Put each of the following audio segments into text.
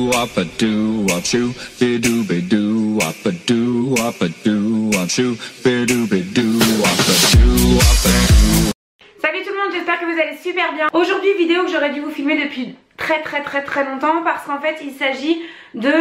wop a doo wop shoo, bidoo bidoo wop a doo wop shoo, bidoo bidoo wop a doo wop a doo. Salut tout le monde, j'espère que vous allez super bien. Aujourd'hui, vidéo que j'aurais dû vous filmer depuis très longtemps parce qu'en fait il s'agit de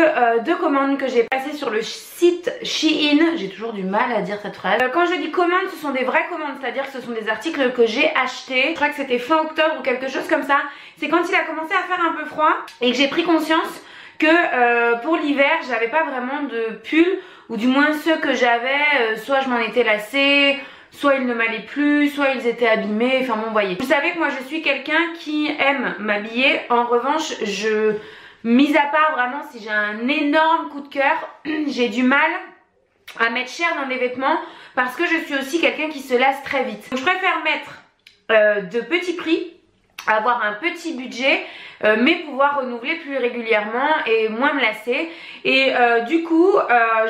deux commandes que j'ai passées sur le site Shein. J'ai toujours du mal à dire cette phrase. Quand je dis commandes, ce sont des vraies commandes, c'est-à-dire que ce sont des articles que j'ai achetés. Je crois que c'était fin octobre ou quelque chose comme ça. C'est quand il a commencé à faire un peu froid et que j'ai pris conscience que pour l'hiver j'avais pas vraiment de pull, ou du moins ceux que j'avais, soit je m'en étais lassée, soit ils ne m'allaient plus, soit ils étaient abîmés, enfin bon, voyez. Vous savez que moi je suis quelqu'un qui aime m'habiller. En revanche, mis à part vraiment si j'ai un énorme coup de cœur, j'ai du mal à mettre cher dans mes vêtements parce que je suis aussi quelqu'un qui se lasse très vite. Donc je préfère mettre de petits prix, avoir un petit budget, mais pouvoir renouveler plus régulièrement et moins me lasser. Et du coup,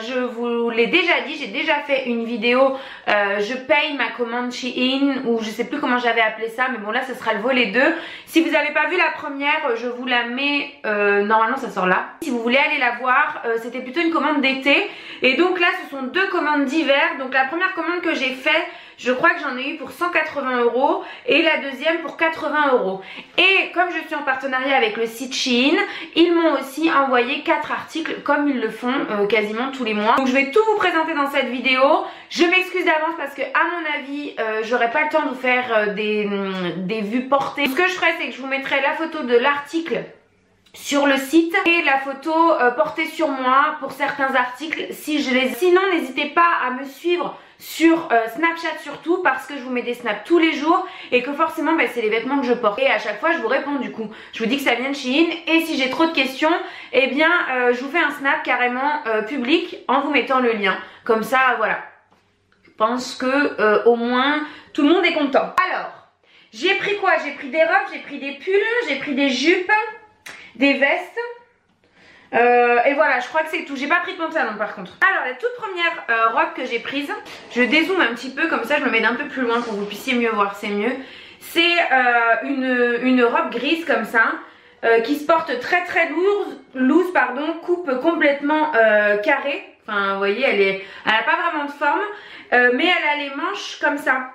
je vous l'ai déjà dit, j'ai déjà fait une vidéo, je paye ma commande Shein, ou je sais plus comment j'avais appelé ça, mais bon là ce sera le volet 2. Si vous n'avez pas vu la première, je vous la mets, normalement ça sort là. Si vous voulez aller la voir, c'était plutôt une commande d'été. Et donc là ce sont deux commandes d'hiver. Donc la première commande que j'ai faite, je crois que j'en ai eu pour 180 € et la deuxième pour 80 €. Et comme je suis en partenariat avec le site Shein, ils m'ont aussi envoyé 4 articles comme ils le font quasiment tous les mois. Donc je vais tout vous présenter dans cette vidéo. Je m'excuse d'avance parce que à mon avis, j'aurai pas le temps de vous faire des vues portées. Ce que je ferai, c'est que je vous mettrai la photo de l'article sur le site et la photo portée sur moi pour certains articles si je les... Sinon, n'hésitez pas à me suivre sur Snapchat surtout, parce que je vous mets des snaps tous les jours et que forcément c'est les vêtements que je porte. Et à chaque fois je vous réponds du coup. Je vous dis que ça vient de Shein, et si j'ai trop de questions, eh bien je vous fais un snap carrément public en vous mettant le lien. Comme ça voilà. Je pense que au moins tout le monde est content. Alors, j'ai pris quoi? J'ai pris des robes, j'ai pris des pulls, j'ai pris des jupes, des vestes. Et voilà, je crois que c'est tout. J'ai pas pris de pantalon par contre. Alors la toute première robe que j'ai prise, je dézoome un petit peu comme ça, je me mets d'un peu plus loin pour que vous puissiez mieux voir, c'est mieux. C'est une robe grise comme ça, qui se porte très loose, pardon, coupe complètement carrée. Enfin vous voyez, elle a pas vraiment de forme, mais elle a les manches comme ça,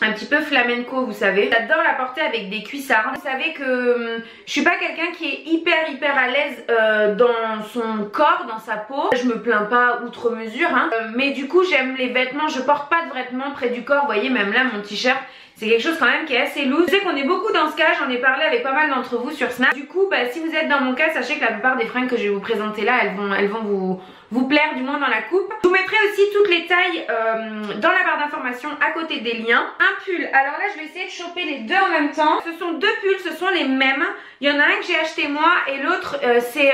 un petit peu flamenco, vous savez. J'adore la porter avec des cuissardes. Vous savez que je suis pas quelqu'un qui est hyper à l'aise dans son corps, dans sa peau. Je me plains pas outre mesure, hein. Mais du coup j'aime les vêtements, je porte pas de vêtements près du corps. Vous voyez, même là mon t-shirt, c'est quelque chose quand même qui est assez loose. Je sais qu'on est beaucoup dans ce cas, j'en ai parlé avec pas mal d'entre vous sur Snap. Du coup si vous êtes dans mon cas, sachez que la plupart des fringues que je vais vous présenter là, elles vont vous plaire, du moins dans la coupe. Je vous mettrai aussi toutes les tailles dans la barre d'informations à côté des liens. Un pull, alors là je vais essayer de choper les deux en même temps. Ce sont deux pulls, ce sont les mêmes. Il y en a un que j'ai acheté moi et l'autre c'est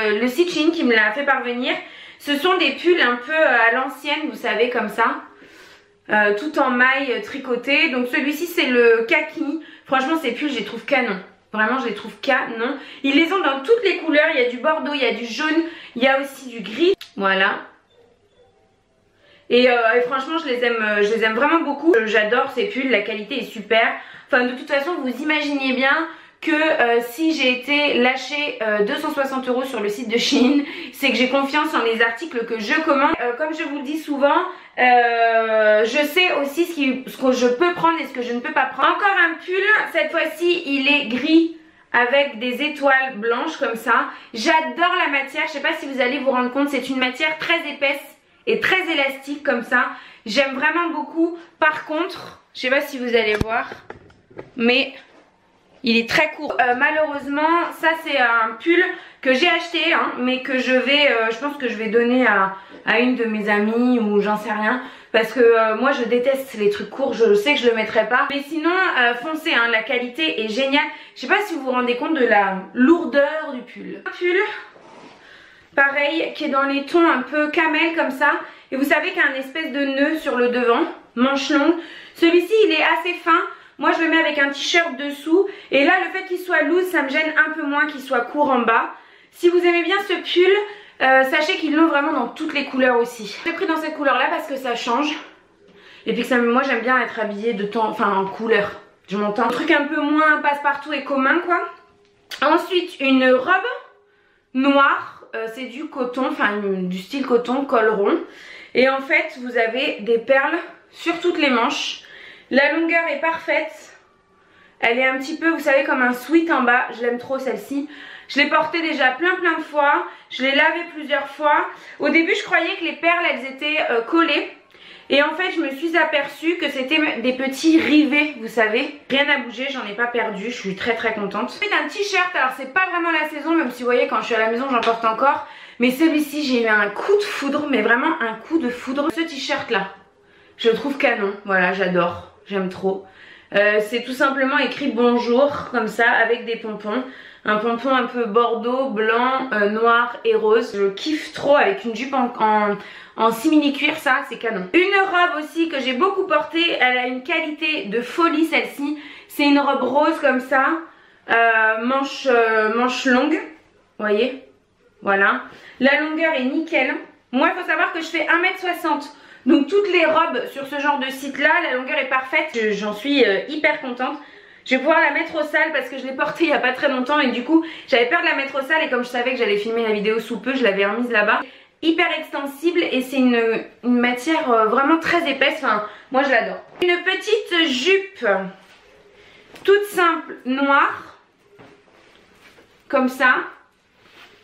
le site Shein qui me l'a fait parvenir. Ce sont des pulls un peu à l'ancienne, vous savez, comme ça. Tout en maille tricotée. Donc celui-ci c'est le kaki. Franchement ces pulls je les trouve canon. Vraiment je les trouve canon. Ils les ont dans toutes les couleurs. Il y a du bordeaux, il y a du jaune, il y a aussi du gris. Voilà. Et franchement je les aime vraiment beaucoup. J'adore ces pulls, la qualité est super. Enfin de toute façon vous imaginez bien que si j'ai été lâcher 260 € sur le site de Shein, c'est que j'ai confiance en les articles que je commande. Comme je vous le dis souvent, je sais aussi ce que je peux prendre et ce que je ne peux pas prendre. Encore un pull, cette fois-ci il est gris avec des étoiles blanches comme ça. J'adore la matière, je sais pas si vous allez vous rendre compte, c'est une matière très épaisse et très élastique comme ça. J'aime vraiment beaucoup. Par contre, je sais pas si vous allez voir, mais il est très court. Malheureusement, ça c'est un pull que j'ai acheté, hein, mais que je pense que je vais donner à une de mes amies ou j'en sais rien. Parce que moi je déteste les trucs courts, je sais que je le mettrai pas. Mais sinon, foncez, hein, la qualité est géniale. Je sais pas si vous vous rendez compte de la lourdeur du pull. Un pull, pareil, qui est dans les tons un peu camel comme ça. Et vous savez qu'il y a un espèce de nœud sur le devant, manche longue. Celui-ci il est assez fin. Moi je le mets avec un t-shirt dessous. Et là le fait qu'il soit loose, ça me gêne un peu moins qu'il soit court en bas. Si vous aimez bien ce pull, sachez qu'ils l'ont vraiment dans toutes les couleurs aussi. J'ai pris dans cette couleur là parce que ça change. Et puis que moi j'aime bien être habillée en couleur. Je m'entends. Un truc un peu moins passe-partout et commun quoi. Ensuite une robe noir, c'est du coton, enfin du style coton, col rond. Et en fait vous avez des perles sur toutes les manches. La longueur est parfaite. Elle est un petit peu, vous savez, comme un sweat en bas. Je l'aime trop celle-ci. Je l'ai portée déjà plein de fois. Je l'ai lavée plusieurs fois. Au début je croyais que les perles elles étaient collées. Et en fait je me suis aperçue que c'était des petits rivets, vous savez. Rien à bouger, j'en ai pas perdu, je suis très contente. C'est un t-shirt, alors c'est pas vraiment la saison, même si vous voyez quand je suis à la maison j'en porte encore. Mais celui-ci j'ai eu un coup de foudre, mais vraiment un coup de foudre. Ce t-shirt là, je le trouve canon, voilà, j'adore, j'aime trop. C'est tout simplement écrit bonjour, comme ça, avec des pompons. Un pompon un peu bordeaux, blanc, noir et rose. Je kiffe trop avec une jupe en simili-cuir, ça c'est canon. Une robe aussi que j'ai beaucoup portée, elle a une qualité de folie celle-ci. C'est une robe rose comme ça, manche longue, vous voyez, voilà. La longueur est nickel. Moi il faut savoir que je fais 1m60. Donc toutes les robes sur ce genre de site là, la longueur est parfaite, j'en suis hyper contente. Je vais pouvoir la mettre au sale parce que je l'ai portée il n'y a pas très longtemps et du coup j'avais peur de la mettre au sale et comme je savais que j'allais filmer la vidéo sous peu, je l'avais remise là-bas. Hyper extensible et c'est une matière vraiment très épaisse, enfin moi je l'adore. Une petite jupe toute simple noire, comme ça,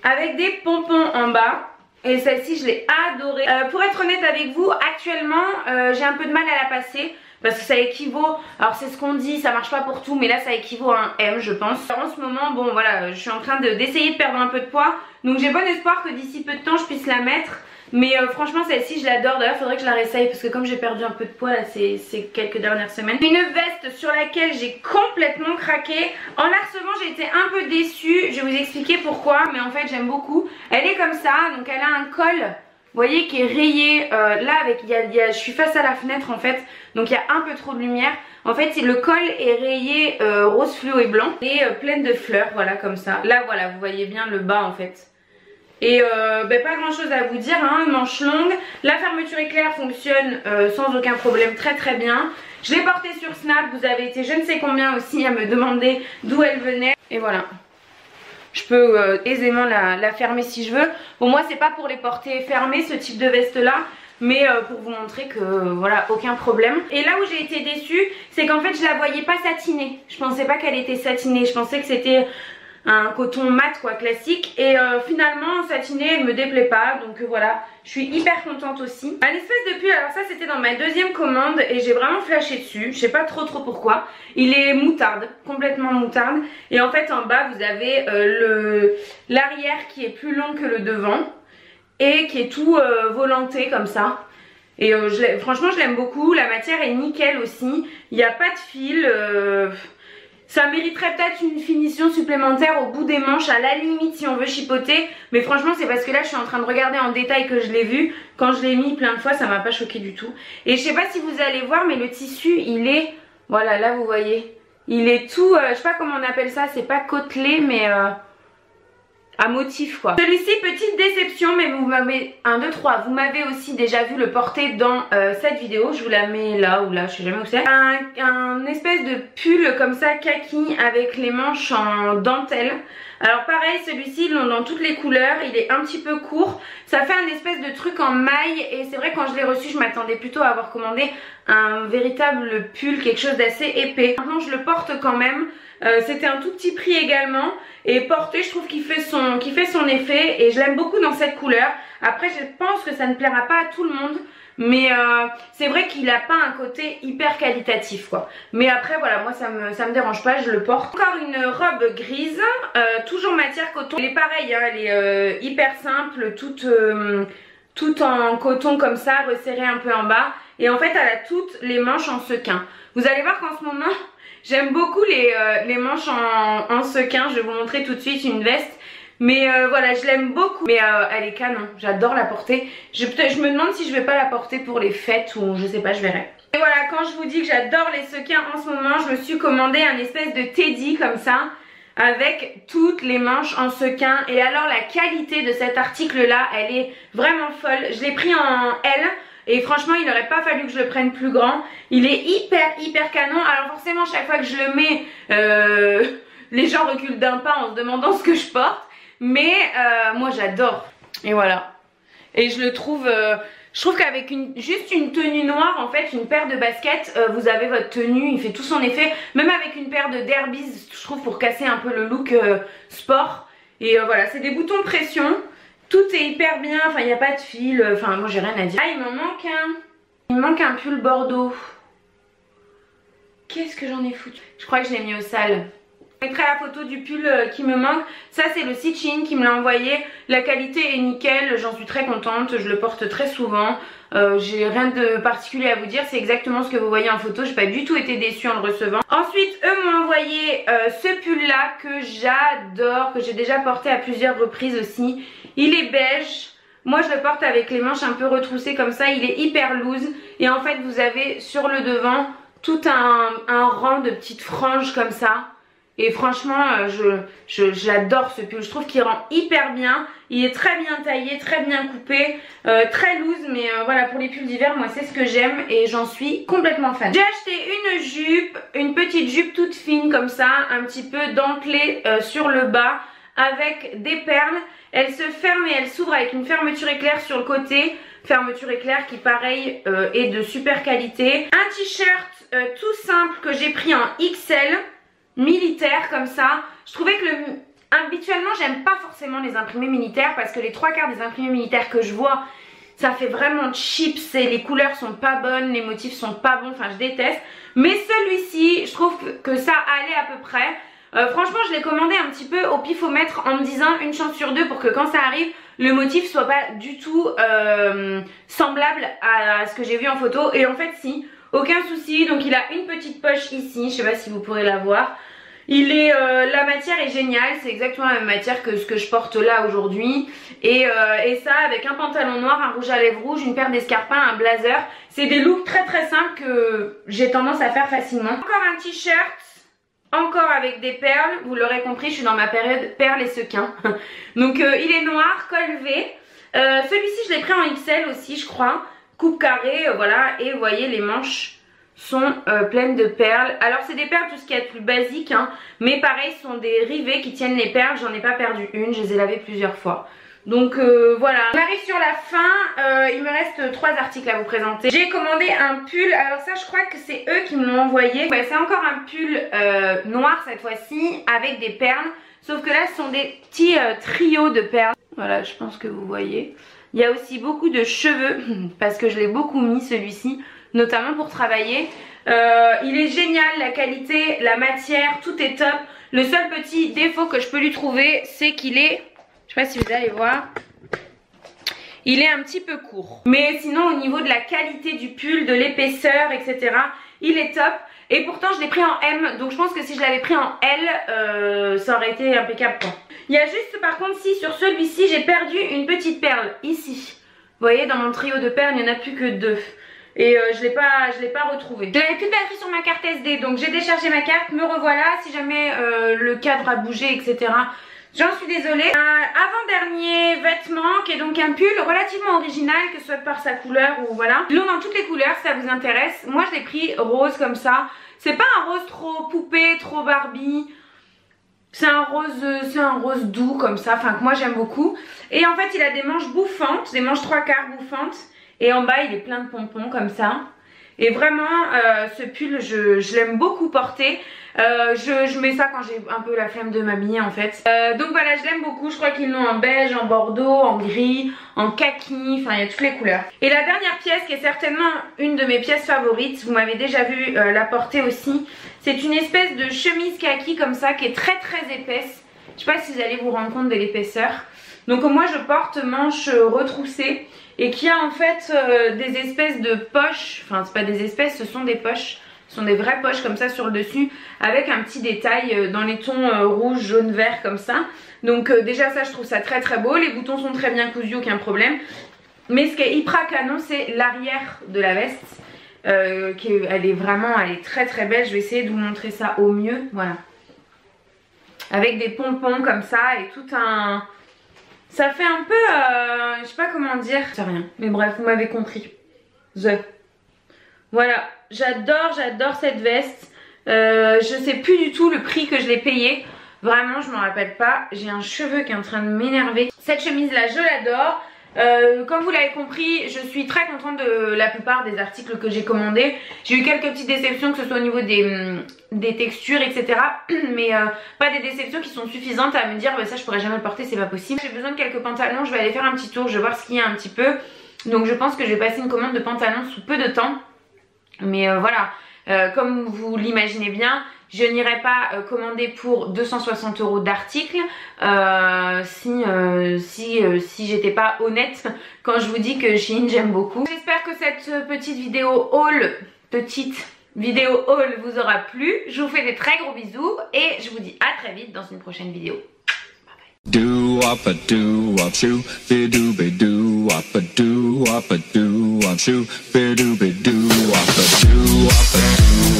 avec des pompons en bas. Et celle-ci je l'ai adorée. Pour être honnête avec vous, actuellement j'ai un peu de mal à la passer. Parce que ça équivaut, alors c'est ce qu'on dit, ça marche pas pour tout, mais là ça équivaut à un M je pense. En ce moment, bon voilà, je suis en train d'essayer de perdre un peu de poids. Donc j'ai bon espoir que d'ici peu de temps je puisse la mettre. Mais franchement celle-ci je l'adore, d'ailleurs il faudrait que je la réessaye parce que comme j'ai perdu un peu de poids là ces quelques dernières semaines. Une veste sur laquelle j'ai complètement craqué. En la recevant j'ai été un peu déçue, je vais vous expliquer pourquoi, mais en fait j'aime beaucoup. Elle est comme ça, donc elle a un col, vous voyez, qui est rayé là avec, je suis face à la fenêtre en fait, donc il y a un peu trop de lumière. En fait le col est rayé rose fluo et blanc et pleine de fleurs, voilà comme ça. Là voilà, vous voyez bien le bas en fait. Et pas grand chose à vous dire, hein, manche longue. La fermeture éclair fonctionne sans aucun problème, très bien. Je l'ai portée sur Snap, vous avez été je ne sais combien aussi à me demander d'où elle venait. Et voilà. Je peux aisément la fermer si je veux. Bon moi c'est pas pour les porter fermées ce type de veste là, mais pour vous montrer que voilà, aucun problème. Et là où j'ai été déçue, c'est qu'en fait je la voyais pas satinée. Je pensais pas qu'elle était satinée, je pensais que c'était un coton mat quoi, classique. Et finalement satiné elle me déplaît pas, donc voilà, je suis hyper contente aussi. Un espèce de pull, alors ça c'était dans ma deuxième commande et j'ai vraiment flashé dessus, je sais pas trop pourquoi. Il est moutarde, complètement moutarde. Et en fait en bas vous avez l'arrière qui est plus long que le devant et qui est tout volanté comme ça. Et franchement je l'aime beaucoup, la matière est nickel aussi, il n'y a pas de fil. Ça mériterait peut-être une finition supplémentaire au bout des manches à la limite si on veut chipoter. Mais franchement c'est parce que là je suis en train de regarder en détail que je l'ai vu. Quand je l'ai mis plein de fois ça m'a pas choqué du tout. Et je sais pas si vous allez voir mais le tissu il est, voilà là vous voyez, il est tout, je sais pas comment on appelle ça, c'est pas côtelé mais à motif quoi. Celui-ci petite déception mais vous m'avez, 1, 2, 3, vous m'avez aussi déjà vu le porter dans cette vidéo. Je vous la mets là ou là, je sais jamais où c'est. Un espèce de pull comme ça kaki avec les manches en dentelle. Alors pareil celui-ci ils l'ont dans toutes les couleurs, il est un petit peu court. Ça fait un espèce de truc en maille et c'est vrai quand je l'ai reçu je m'attendais plutôt à avoir commandé un véritable pull, quelque chose d'assez épais. Maintenant je le porte quand même. C'était un tout petit prix également et porté je trouve qu'il fait son effet et je l'aime beaucoup dans cette couleur. Après je pense que ça ne plaira pas à tout le monde mais c'est vrai qu'il n'a pas un côté hyper qualitatif quoi. Mais après voilà, moi ça me dérange pas, je le porte. Encore une robe grise, toujours matière coton. Elle est pareille, hein, elle est hyper simple, toute en coton comme ça, resserrée un peu en bas. Et en fait elle a toutes les manches en sequin. Vous allez voir qu'en ce moment j'aime beaucoup les manches en sequin. Je vais vous montrer tout de suite une veste. Mais voilà, je l'aime beaucoup. Mais elle est canon, j'adore la porter. Je me demande si je vais pas la porter pour les fêtes ou je sais pas, je verrai. Et voilà, quand je vous dis que j'adore les sequins en ce moment, je me suis commandé un espèce de teddy comme ça, avec toutes les manches en sequin. Et alors la qualité de cet article là, elle est vraiment folle. Je l'ai pris en L. Et franchement il n'aurait pas fallu que je le prenne plus grand. Il est hyper canon. Alors forcément chaque fois que je le mets les gens reculent d'un pas en se demandant ce que je porte. mais moi j'adore. Et voilà. Et je le trouve, je trouve qu'avec juste une tenue noire, en fait, une paire de baskets, vous avez votre tenue, il fait tout son effet. Même avec une paire de derbies, je trouve, pour casser un peu le look sport. Et voilà, c'est des boutons pression. Tout est hyper bien, enfin il n'y a pas de fil, enfin moi j'ai rien à dire. Ah, il me manque un pull bordeaux. Qu'est-ce que j'en ai foutu? Je crois que je l'ai mis au sale. Je mettrai la photo du pull qui me manque. Ça c'est le Stitch-in qui me l'a envoyé. La qualité est nickel, j'en suis très contente. Je le porte très souvent. J'ai rien de particulier à vous dire. C'est exactement ce que vous voyez en photo. J'ai pas du tout été déçue en le recevant. Ensuite eux m'ont envoyé ce pull là que j'adore. Que j'ai déjà porté à plusieurs reprises aussi. Il est beige. Moi je le porte avec les manches un peu retroussées comme ça. Il est hyper loose. Et en fait vous avez sur le devant tout un rang de petites franges comme ça. Et franchement, j'adore ce pull. Je trouve qu'il rend hyper bien. Il est très bien taillé, très bien coupé, très loose. Mais voilà, pour les pulls d'hiver, moi c'est ce que j'aime et j'en suis complètement fan. J'ai acheté une jupe, une petite jupe toute fine comme ça, un petit peu dentelée sur le bas avec des perles. Elle se ferme et elle s'ouvre avec une fermeture éclair sur le côté. Fermeture éclair qui pareil est de super qualité. Un t-shirt tout simple que j'ai pris en XL. Militaire comme ça. Je trouvais que habituellement j'aime pas forcément les imprimés militaires parce que les 3/4 des imprimés militaires que je vois ça fait vraiment chips et les couleurs sont pas bonnes, les motifs sont pas bons, enfin je déteste. Mais celui-ci je trouve que ça allait à peu près. Franchement je l'ai commandé un petit peu au pifomètre en me disant une chance sur deux pour que quand ça arrive le motif soit pas du tout semblable à ce que j'ai vu en photo. Et en fait si, aucun souci. Donc il a une petite poche ici, je sais pas si vous pourrez la voir. La matière est géniale, c'est exactement la même matière que ce que je porte là aujourd'hui. Et ça avec un pantalon noir, un rouge à lèvres rouge, une paire d'escarpins, un blazer. C'est des looks très très simples que j'ai tendance à faire facilement. Encore un t-shirt, encore avec des perles. Vous l'aurez compris, je suis dans ma période perles et sequins. Donc il est noir, col V. Celui-ci je l'ai pris en XL aussi je crois. Coupe carrée, voilà. Et vous voyez les manches sont pleines de perles. Alors c'est des perles tout ce qui est plus basique hein, mais pareil ce sont des rivets qui tiennent les perles. J'en ai pas perdu une, je les ai lavées plusieurs fois. Donc voilà, on arrive sur la fin. Il me reste 3 articles à vous présenter. J'ai commandé un pull, alors ça je crois que c'est eux qui me l'ont envoyé. Ouais, c'est encore un pull noir cette fois-ci avec des perles. Sauf que là ce sont des petits trios de perles. Voilà, je pense que vous voyez. Il y a aussi beaucoup de cheveux parce que je l'ai beaucoup mis celui-ci, notamment pour travailler. Il est génial, la qualité, la matière, tout est top. Le seul petit défaut que je peux lui trouver, c'est qu'il est, je sais pas si vous allez voir, il est un petit peu court. Mais sinon au niveau de la qualité du pull, de l'épaisseur, etc., il est top. Et pourtant je l'ai pris en M, donc je pense que si je l'avais pris en L, ça aurait été impeccable quoi. Il y a juste par contre si sur celui-ci j'ai perdu une petite perle ici. Vous voyez dans mon trio de perles il n'y en a plus que 2. Et je l'ai pas retrouvé. J'avais plus de batterie sur ma carte SD donc j'ai déchargé ma carte, me revoilà. Si jamais le cadre a bougé etc. J'en suis désolée. Un avant-dernier vêtement qui est donc un pull relativement original, que ce soit par sa couleur ou voilà. Ils l'ont dans toutes les couleurs si ça vous intéresse. Moi je l'ai pris rose comme ça. C'est pas un rose trop poupée, trop Barbie. C'est un rose doux comme ça, enfin que moi j'aime beaucoup. Et en fait il a des manches bouffantes, des manches 3/4 bouffantes. Et en bas il est plein de pompons comme ça. Et vraiment ce pull je l'aime beaucoup porter. Je mets ça quand j'ai un peu la flemme de m'habiller en fait. Donc voilà, je l'aime beaucoup. Je crois qu'ils l'ont en beige, en bordeaux, en gris, en kaki, enfin il y a toutes les couleurs. Et la dernière pièce qui est certainement une de mes pièces favorites, vous m'avez déjà vu la porter aussi. C'est une espèce de chemise kaki comme ça qui est très très épaisse. Je sais pas si vous allez vous rendre compte de l'épaisseur. Donc moi je porte manches retroussées et qui a en fait des espèces de poches. Enfin c'est pas des espèces, ce sont des poches. Ce sont des vraies poches comme ça sur le dessus avec un petit détail dans les tons rouge, jaune, vert comme ça. Donc déjà ça je trouve ça très très beau. Les boutons sont très bien cousus, aucun problème. Mais ce qui est hyper canon c'est l'arrière de la veste. Elle est très très belle. Je vais essayer de vous montrer ça au mieux. Voilà. Avec des pompons comme ça et tout un... Ça fait un peu... je sais pas comment dire. C'est rien. Mais bref, vous m'avez compris. Voilà. J'adore cette veste. Je sais plus du tout le prix que je l'ai payé. Vraiment, je m'en rappelle pas. J'ai un cheveu qui est en train de m'énerver. Cette chemise là, je l'adore. Comme vous l'avez compris, je suis très contente de la plupart des articles que j'ai commandés. J'ai eu quelques petites déceptions, que ce soit au niveau des textures, etc. Mais pas des déceptions qui sont suffisantes à me dire bah, ça je pourrais jamais le porter, c'est pas possible. J'ai besoin de quelques pantalons, je vais aller faire un petit tour, je vais voir ce qu'il y a un petit peu. Donc je pense que je vais passer une commande de pantalons sous peu de temps. Mais voilà, comme vous l'imaginez bien, je n'irai pas commander pour 260 € d'articles si j'étais pas honnête quand je vous dis que Shein j'aime beaucoup. J'espère que cette petite vidéo haul, vous aura plu. Je vous fais des très gros bisous et je vous dis à très vite dans une prochaine vidéo. Do wop a do wop shoo, be do be do wop a do wop shoo, be do be do wop a do.